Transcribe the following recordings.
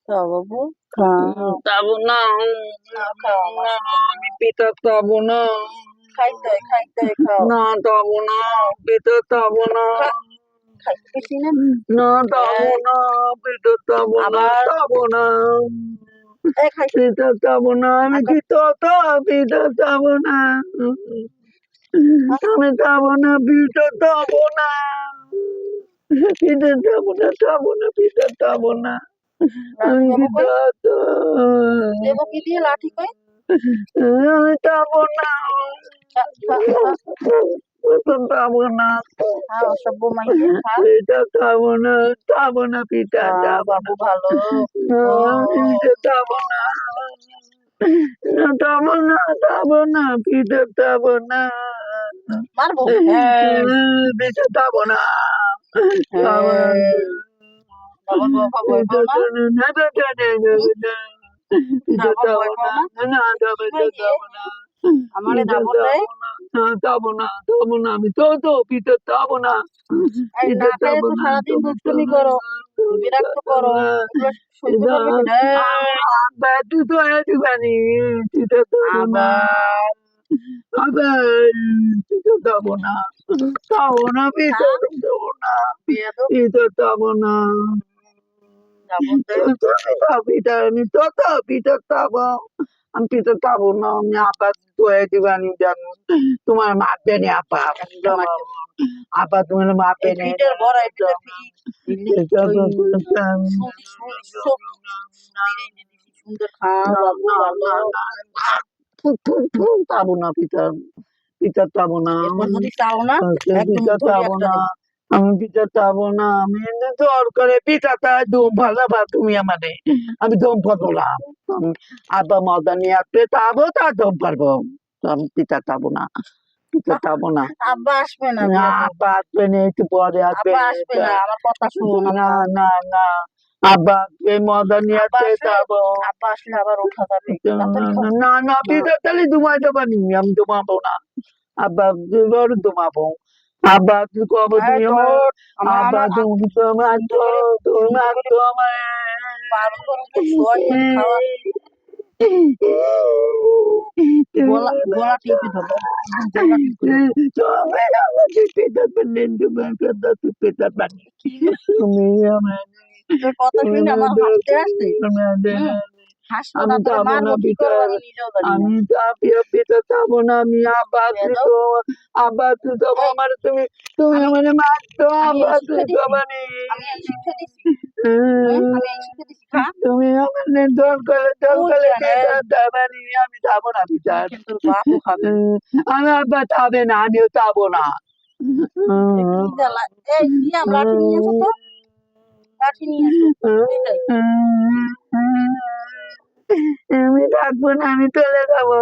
খাও বাবু, খাও। খাবো না, না খাও আমার না, সোনা। আমি পিঠা খাবো না, খাইতে খাও। না খাবো না, খাও। পিঠা খাবো না, খাইতে বেশি না। না খাবো এই, না, পিঠা খাবো না, আবার খাবো না, খাইতে। পিঠা খাবো না, আমি আবার কি তো পিঠা খাবো না, আমি খাবো না, পিঠা খাবো না, পিঠা খাবো না, খাবো না, পিঠা খাবো না, লাঠি আমি কি বাবু কই? তো দেবো কি দিয়ে লাঠি কই? আমি খাবো না, খাবো না, খাও সব্য মাইয়ে খা। পিঠা খাবো না, খাবো না, পিঠা খাবো না, বাবু ভালো। ও পিঠা খাবো না, খাবো না, খাবো না, পিঠা খাবো না, মারবো। হ্যাঁ পিঠা খাবো না, খাবো না, হ্যাঁ। বাবার বাবা ভয় পিঠা পাও না? খাবো না, হুম? পিঠা বাবা খাবো ভয় পাও না, না? না দেখি ভাই যে খাবো না, আমারে পিঠা দাবর দেয়। খাবো না, খাবো না, খাবো না, আমি তো পিঠা খাবো না, এই না পিঠা খাইয়ে খাবো তো না, সারাদিন তুমি দুষ্টুমি করো, বিরক্ত করো। এগুলো সহ্য করবে কি না? এই, আবার তুই তো দিবানি, পিঠা খাবো না, আবার আবার পিঠা খাবো না, খাবো না, খা। পিঠা খাবো না, বেয়াদব। পিঠা খাবো না, দাবর দেয়। পিঠা আমি তো পিঠা খাবো, আমি পিঠা খাবো না, আমি আবার তো দিবানি জানো, তোমার মাপবে নি আপা, একটা মারতে। আপা তোমার মাপবে এই নি, পিঠের বড়া, এই পিঠের ওই সুদির এই যে দিছি সুন্দর। খা বাবু ভালো। খাবো না, পিঠা পিঠা খাবো না, এরপর যদি চাও না একদম পিঠা ধরি খাবো একটা না, দেবো। আমি পিঠা খাবো না, আমি এমনি জোর করে পিঠাটা দম ভালাবা তুমি আমারে, আমি দম পাবো না, আব্বা মজা নিয়ে আসলে খাবো তা দম পারবো, আমি পিঠা খাবো না, পিঠা খাবো না, আব্বা আসবে না বেয়াদব। আব্বা আসবে না, একটু পরে আসবে, আব্বা আসবে না, আমার কথা শোন না আব্বা। না না, আব্বা আসবে মজা নিয়ে আব্বা আসলে আসলে খাবো, আব্বা আসলে আবার ওঠা যাবে। তাড়াতাড়ি খাও। না না, না পিঠা তাহলে ঘুমাই দেবা নি, আমি ঘুমাবো না, আব্বা বড় ঘুমাবো, আব্বা তুই কবে এই তুমি আমার, তোর আমার আব্বা আমার তুমি তোমার সুন্দর তো করে সুন্দর তোমার করে তো আমার পার করে শোয়াইয়ে খাওয়া। গলা টিপে ধরো, একদম গলা টিপে ধরো। তুমি আমাকে পিঠা বানিয়ে তোমার কথা তুই পিঠা বানিয়ে, কি গো? তুমি আমার, তোর কথা তুমি শুনে আমার হাসতে আসছে। আমাদের, হুম, হাসবো আমি তারপরে যাবো না মারবো কি পিঠা, করবো আমি নিজেও জানি না। আমি পিঠা খাবো না, আমি আবার তুই বেয়াদব। তো, আবার তুই তো এই আমার, তুমি তুমি আমি আমার মারতো, আমি এই আবার শিক্ষা তুই দিছি, খাবানি, আমি এই শিক্ষা দিছি। আমি এই শিক্ষা দিছি। খা। তুমি আমার দল তুই করে কেন পিঠা এই, খাবানি, আমি যাবো না পিঠা, তুই কেন তোর বাপও খাবে। আমি আব্বা খাবে না, আমিও যাবো না, এ কি জ্বালা। এই সিয়াম লাঠি নিয়ে আসো তো, লাঠি নিয়ে আসো। এটাই। আমি থাকবো না, আমি চলে যাবো,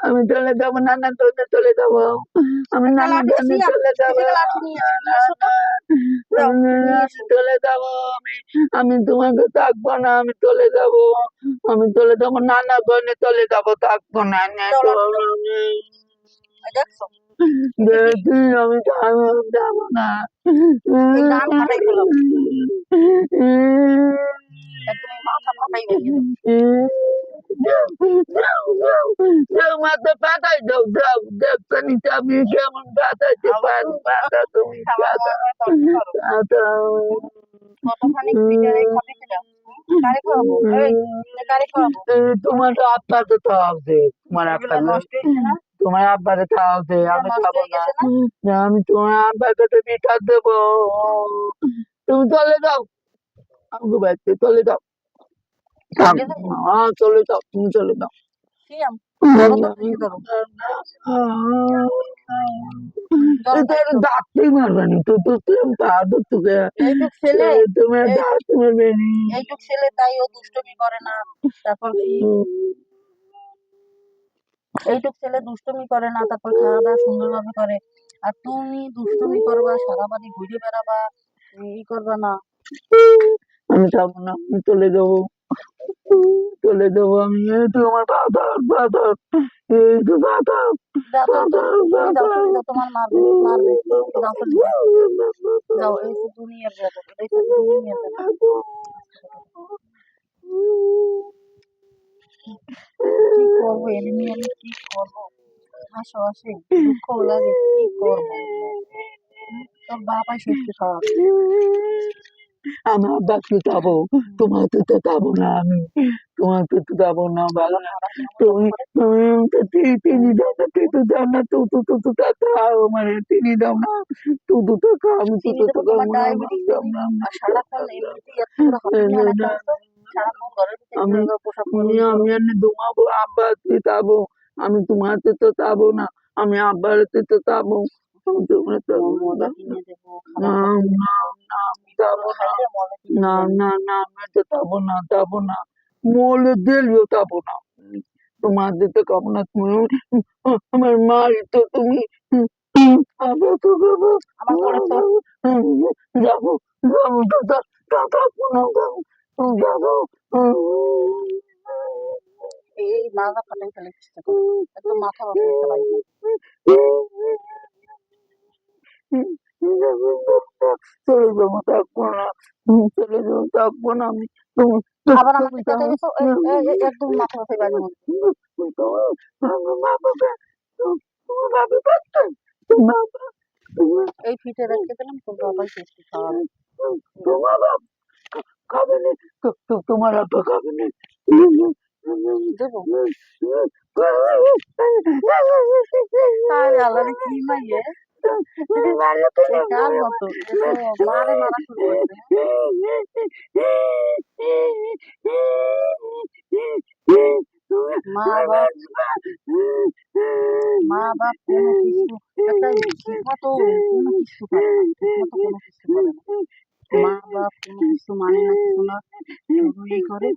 আমি চলে যাবো, নানা তোনে চলে যাবো, আমি একটা নানা লাঠি তোনে সিয়াম, চলে এই যাবো, জায়গায় লাঠি নিয়ে না আসো তো। না, যাও নিয়ে আমি এসো। চলে যাবো, আমি তোমাকে থাকবো না, আমি চলে যাবো, আমি চলে যাবো, নানা তোনে চলে যাবো, থাকবো না, না দাও তো লাঠি দাও। এই দেখছো, এটা কি দেখি আমি যাবো না, এই রান ফাটাই ফেলাবো, একদম এই মাথা ফাটাই ভেঙে দেবো। মাথা পাতাই দাও, দাও দেখনি আমি কেমন পাতাইতে আবার পারি, মাথা তুমি খাবার তর্ক করো। কতখানি পিটারে খাবে সেটা। কারে খাওয়াবো? এই কারে খাওয়াবো? তোমার আব্বা তো খাওয়াবে, তোমার আব্বা, এগুলা নষ্ট হয়েছে না? তোমার আব্বারে খাওয়াবে, এগুলা আমি নষ্ট খাবো হয়ে না, গেছে না? আমি তোমার আব্বাকে তো পিঠা দেবো, তুমি চলে যাও, আমি বাড়িতে চলে যাও, চলে যাবো। চলে যাও, তুমি চলে যাও, সিয়াম ধরো তো দেখি, ধরো ধরো দেখি ধরো। দাঁতই মারবে নি তো, তোকে এইটুক ছেলে, তোমার এই দাঁত মারবে নি, এইটুক ছেলে তাই ও দুষ্টুমি করে না। তারপর কি এইটুক ছেলে দুষ্টুমি করে না, তারপর খাওয়া দাওয়া সুন্দরভাবে করে। আর তুমি দুষ্টুমি করবা, সারা বাড়ি ঘুরে বেড়াবা, ই করবা না। আমি যাবো না, আমি চলে যাবো, চলে যাবো আমি, এই তো আমার বাধা, এই তো বাধা, যাও তো বাধা, তুমি যাও, বাধা, তুমি যাও, তোমার মারবে মারবে। যাও চলে যাও। যাও, এই তো দুনিয়ার বেদক, এটাই তো দুনিয়ার বেদক। করবো এর নিয়ে আমি কি করবো? হাসো আসে, দুঃখও লাগে, কি করবো? তোর বাবাই শেষকে খাওয়াবে। আমার আব্বাকে যাবো, তোমাকে তো যাবো না আমি, তোমাকে তো যাবো না বাবা। তুমি তুমি তো চিনি দাও না, তো যাও না, তো খাও মানে চিনি দাও না, তো খাও, আমি চিনি তো দেবো, তোমার খাবো না, ডায়াবেটিস বেশি। আর সারাক্ষণ এমনিতেই এত বড় হাঁটুর ম্যান একটা আছে, সারাক্ষণ ঘরের ভিতরে আমি পোশাক পরে আমি এনে ঘুমাবো, আব্বাকে যাবো, আমি তোমাকে তো যাবো না, আমি আব্বাকে তো যাবো, তোমরা তো মজা কিনে দেবো, না খাবার কিনে না দেবো, না আমি যাবো না, খাইলে মজা কিনে না দেবো। না না আমি তো যাবো না, যাবো না, মলে দিলেও যাবো না, তোমার দিতে খাবো না, তুমি আমার মাই তো তুমি, খাবো তো খাবো, আমার কোলে তোর যাবো যাবো দাদা, দাদা কোনো যাবো যাবো, এই মাজা ফাটাই ফেলে চেষ্টা করে, একদম মাথা ব্যথা একটা বাইক। চলে যাবো, থাকবো না, চলে যাবো, থাকবো না আমি, আবার আমাকে কেটে গেছো, একদম মাথা ব্যথায় বাড়ি মধ্যে। এই ফিটে রেখে দিলাম, তোর বাবাই শেষকে খাওয়াবে। খাবে না, তোমার আব্বা খাবে না, দেবো আরে আল্লাহ রে, কি মাইয়ে কার মতো, এ তো মারে মারা শুরু করছে। মা বাপ মা বাপ কোনো কিছু একটা ঠিক মতো কোনো কিছু করে না, ঠিক মতো কোনো কিছু করে না। মা বাপ কোনো কিছু মানে না, কিছু না, শুধু ই করে।